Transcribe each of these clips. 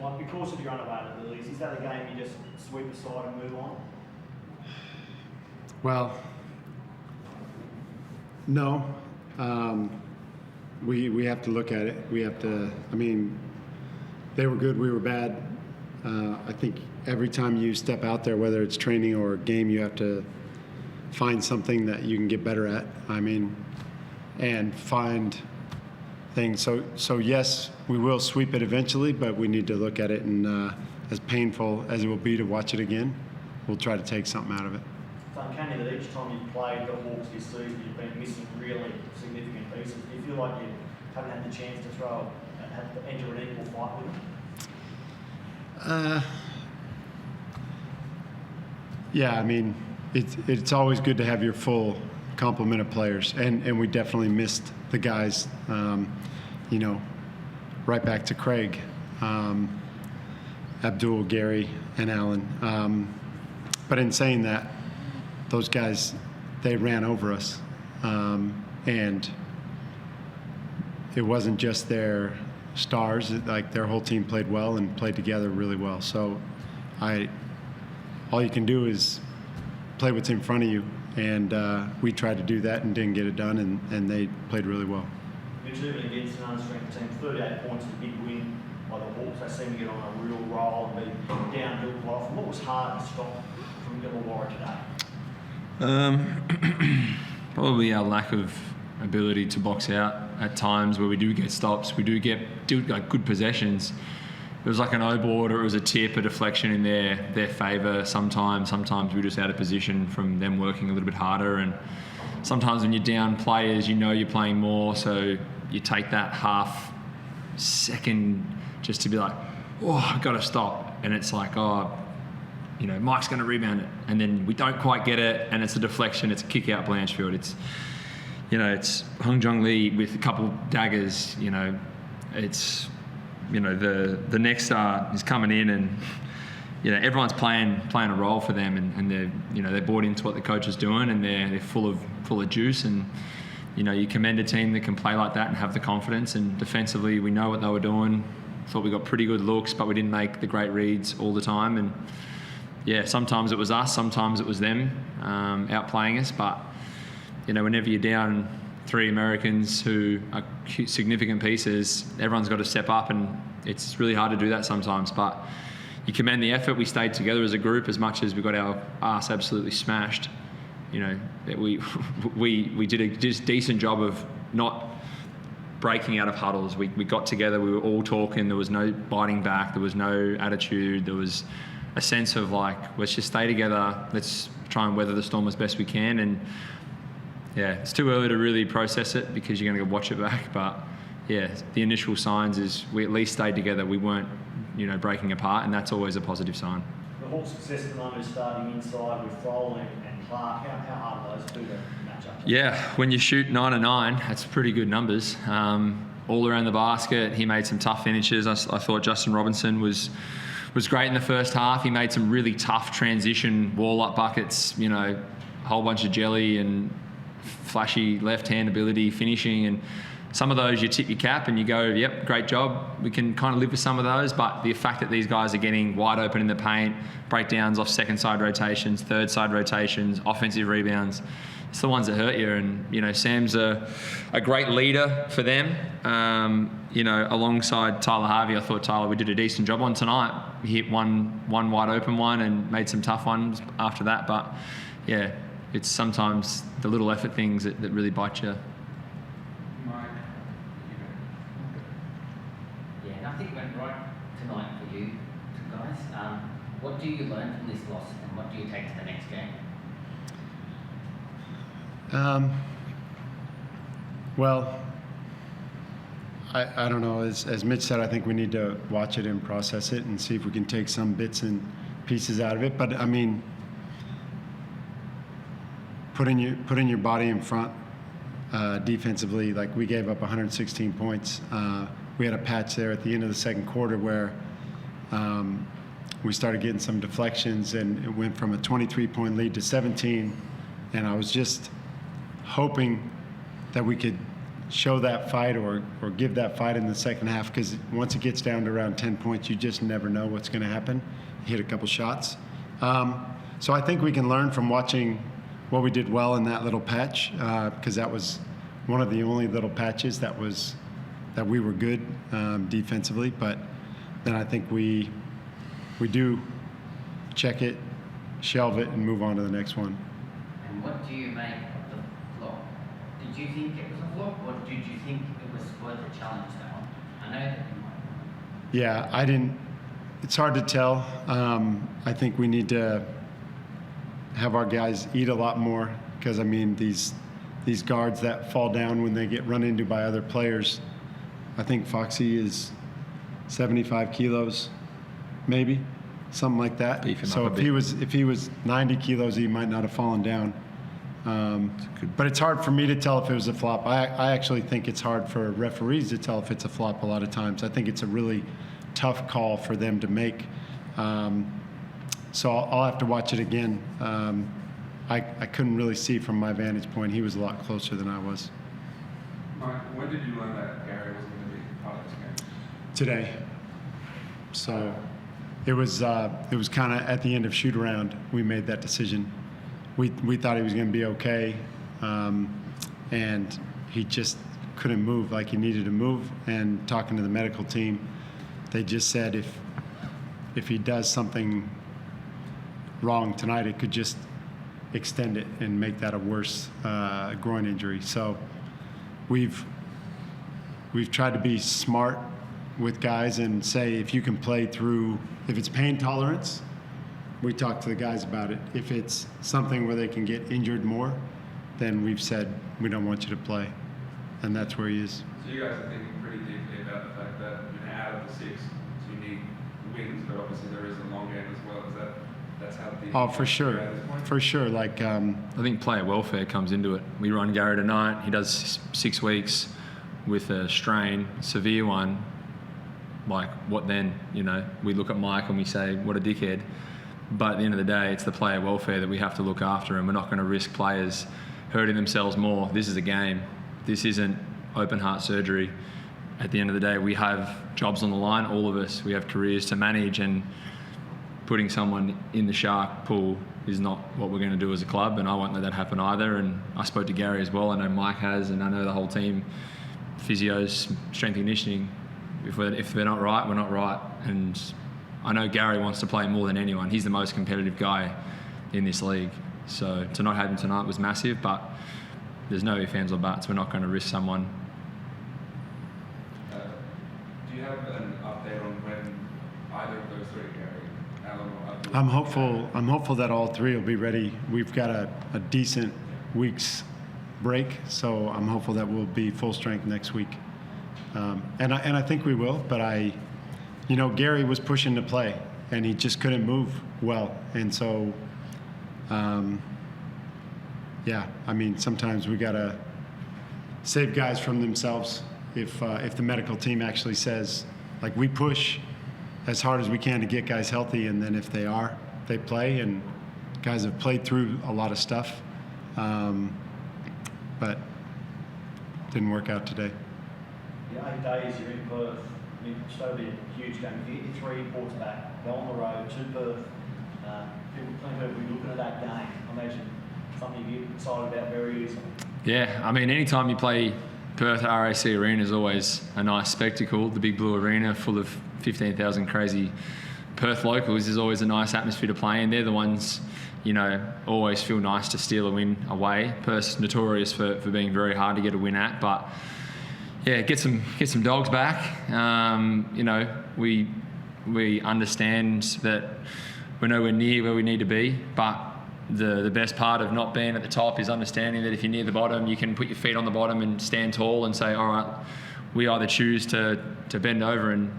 like because of your unavailabilities, is that a game you just sweep aside and move on? Well, no. We have to look at it. We have to. I mean, they were good. We were bad. I think every time you step out there, whether it's training or a game, you have to find something that you can get better at. I mean, and find things. So yes, we will sweep it eventually, but we need to look at it, and as painful as it will be to watch it again, we'll try to take something out of it. It's uncanny that each time you've played the Hawks this season, you've been missing really significant pieces. Do you feel like you haven't had the chance to have to enter an equal fight with them? Yeah, I mean, it's always good to have your full complement of players, and we definitely missed the guys, right back to Craig, Abdul, Gary, and Alan. But in saying that, those guys, they ran over us, and it wasn't just their stars. Like, their whole team played well and played together really well. So all you can do is play what's in front of you, and we tried to do that and didn't get it done, and they played really well. Mitch, even against an unstrength team, 38 points is a big win by the Hawks. They seem to get on a real roll and be downhill quite often. What was hard to stop from Illawarra today? Probably our lack of ability to box out at times where we do get stops, we do get good possessions. It was like an O-board, or it was a tip, a deflection in their favour. Sometimes we're just out of position from them working a little bit harder, and sometimes when you're down players, you're playing more, so you take that half second just to be like, oh, I've got to stop, and it's like, Mike's going to rebound it, and then we don't quite get it, and it's a deflection, it's a kick out Blanchfield. It's Hung Jung Lee with a couple daggers. It's the next star is coming in, and everyone's playing a role for them, and they're bought into what the coach is doing, and they're full of juice, and you commend a team that can play like that and have the confidence. And defensively, we know what they were doing. Thought we got pretty good looks, but we didn't make the great reads all the time. And yeah, sometimes it was us, sometimes it was them outplaying us. But whenever you're down 3 Americans who are significant pieces, everyone's got to step up, and it's really hard to do that sometimes. But you commend the effort. We stayed together as a group as much as we got our arse absolutely smashed. We did a decent job of not breaking out of huddles. We got together, we were all talking, there was no biting back, there was no attitude, there was a sense of like, let's just stay together, let's try and weather the storm as best we can. And yeah, it's too early to really process it because you're going to go watch it back. But yeah, the initial signs is we at least stayed together. We weren't, breaking apart, and that's always a positive sign. The Hawks' success at the moment is starting inside with Froling and Clark. How hard are those two to match up? Yeah, when you shoot 9 of 9, that's pretty good numbers. All around the basket, he made some tough finishes. I thought Justin Robinson was great in the first half. He made some really tough transition wall-up buckets, a whole bunch of jelly and flashy left-hand ability finishing, and some of those you tip your cap and you go, yep, great job. We can kind of live with some of those, but the fact that these guys are getting wide open in the paint, breakdowns off second side rotations, third side rotations, offensive rebounds, it's the ones that hurt you. And Sam's a great leader for them. Alongside Tyler Harvey, I thought Tyler, we did a decent job on tonight. He hit one wide open one and made some tough ones after that. But yeah, it's sometimes the little effort things that really bite you. Yeah, nothing went right tonight for you two guys. What do you learn from this loss, and what do you take to the next game? Well, I don't know. As Mitch said, I think we need to watch it and process it and see if we can take some bits and pieces out of it. But I mean, putting your body in front defensively, like we gave up 116 points. We had a patch there at the end of the second quarter where we started getting some deflections, and it went from a 23-point lead to 17. And I was just hoping that we could show that fight or give that fight in the second half, because once it gets down to around 10 points, you just never know what's going to happen. Hit a couple shots. So I think we can learn from watching what we did well in that little patch, because that was one of the only little patches that we were good defensively. But then I think we do check it, shelve it, and move on to the next one. And what do you make of the flop? Did you think it was a flop, or did you think it was worth a challenge, that one? I know that you might. Yeah, I didn't. It's hard to tell. I think we need to have our guys eat a lot more, because I mean these guards that fall down when they get run into by other players. I think Foxy is 75 kilos, maybe something like that. So if he was 90 kilos, he might not have fallen down. But it's hard for me to tell if it was a flop. I actually think it's hard for referees to tell if it's a flop a lot of times. I think it's a really tough call for them to make. So I'll have to watch it again. I couldn't really see from my vantage point. He was a lot closer than I was. Mike, when did you learn that Gary wasn't going to be part of this game? Today. So it was kind of at the end of shoot around we made that decision. We thought he was going to be okay, and he just couldn't move like he needed to move. And talking to the medical team, they just said if he does something wrong tonight, it could just extend it and make that a worse groin injury. So we've tried to be smart with guys and say, if you can play through, if it's pain tolerance, we talk to the guys about it. If it's something where they can get injured more, then we've said we don't want you to play, and that's where he is. So you guys are thinking pretty deeply about the fact that out of the 6, so you need wins, but obviously there is a long game as well. Is that's how the for sure, for sure. Like I think player welfare comes into it. We run Gary tonight. He does 6 weeks with a strain, severe one. Like, what then? You know, we look at Mike and we say, what a dickhead. But at the end of the day, it's the player welfare that we have to look after, and we're not going to risk players hurting themselves more. This is a game. This isn't open heart surgery. At the end of the day, we have jobs on the line, all of us. We have careers to manage, and putting someone in the shark pool is not what we're going to do as a club, and I won't let that happen either. And I spoke to Gary as well. I know Mike has, and I know the whole team, physios, strength and conditioning. If they're not right, we're not right. And I know Gary wants to play more than anyone. He's the most competitive guy in this league. So to not have him tonight was massive, but there's no ifs, ands or buts. We're not going to risk someone. Do you have an update on when either of those 3, Gary, Alan, or Abdul? I'm hopeful that all 3 will be ready. We've got a decent week's break, so I'm hopeful that we'll be full strength next week. And I think we will, but Gary was pushing to play, and he just couldn't move well. And so, sometimes we got to save guys from themselves. If the medical team actually says, like, we push as hard as we can to get guys healthy, and then if they play, and guys have played through a lot of stuff, but didn't work out today. Yeah, 8 days you're in Perth. I mean, it's going to be a huge game. If you get 3 reports back, go on the road to Perth, people will be looking at that game. I imagine something you get excited about very easily. Yeah, I mean, anytime you play Perth, RAC Arena is always a nice spectacle. The big blue arena full of 15,000 crazy Perth locals is always a nice atmosphere to play in. They're the ones, always feel nice to steal a win away. Perth's notorious for being very hard to get a win at, but yeah, get some dogs back. We understand that we're nowhere near where we need to be, but the best part of not being at the top is understanding that if you're near the bottom, you can put your feet on the bottom and stand tall and say, all right, we either choose to bend over and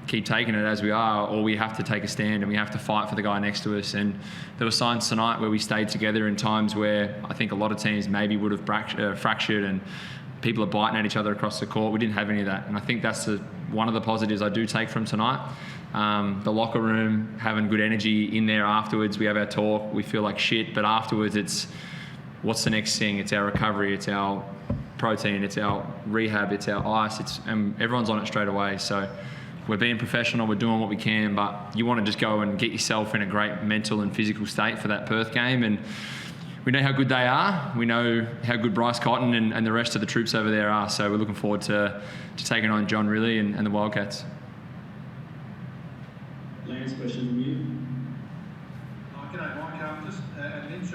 keep taking it as we are, or we have to take a stand and we have to fight for the guy next to us. And there were signs tonight where we stayed together in times where I think a lot of teams maybe would have fractured and people are biting at each other across the court. We didn't have any of that. And I think that's one of the positives I do take from tonight. The locker room, having good energy in there afterwards. We have our talk. We feel like shit, but afterwards it's what's the next thing? It's our recovery. It's our protein, it's our rehab, it's our ice, and everyone's on it straight away. So we're being professional, we're doing what we can, but you want to just go and get yourself in a great mental and physical state for that Perth game. And we know how good they are. We know how good Bryce Cotton and the rest of the troops over there are. So we're looking forward to taking on John Riley and the Wildcats. Lance, question from you. G'day, Mike. And Mitch,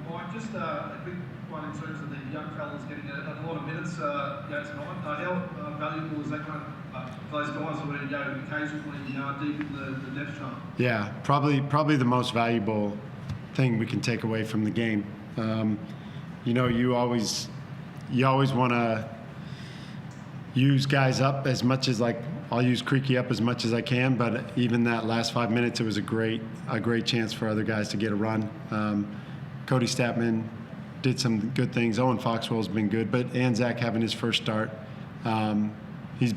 Mike, just a quick one in terms of the young fellas getting a lot of minutes tonight. How valuable is that kind of for those guys who are going to go occasionally deep in the depth chart? Yeah, probably the most valuable thing we can take away from the game. You always want to use guys up as much as, like, I'll use Creaky up as much as I can, but even that last 5 minutes, it was a great chance for other guys to get a run. Cody Statman did some good things. Owen Foxwell's been good, but Anzac having his first start, he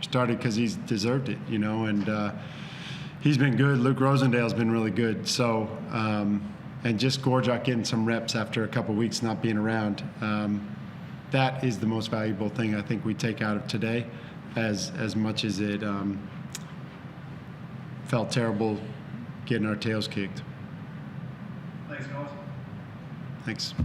started because he's deserved it, and he's been good. Luke Rosendale's been really good. So, and just Gorjak getting some reps after a couple weeks not being around. That is the most valuable thing I think we take out of today, as much as it felt terrible getting our tails kicked. Thanks, guys. Thanks.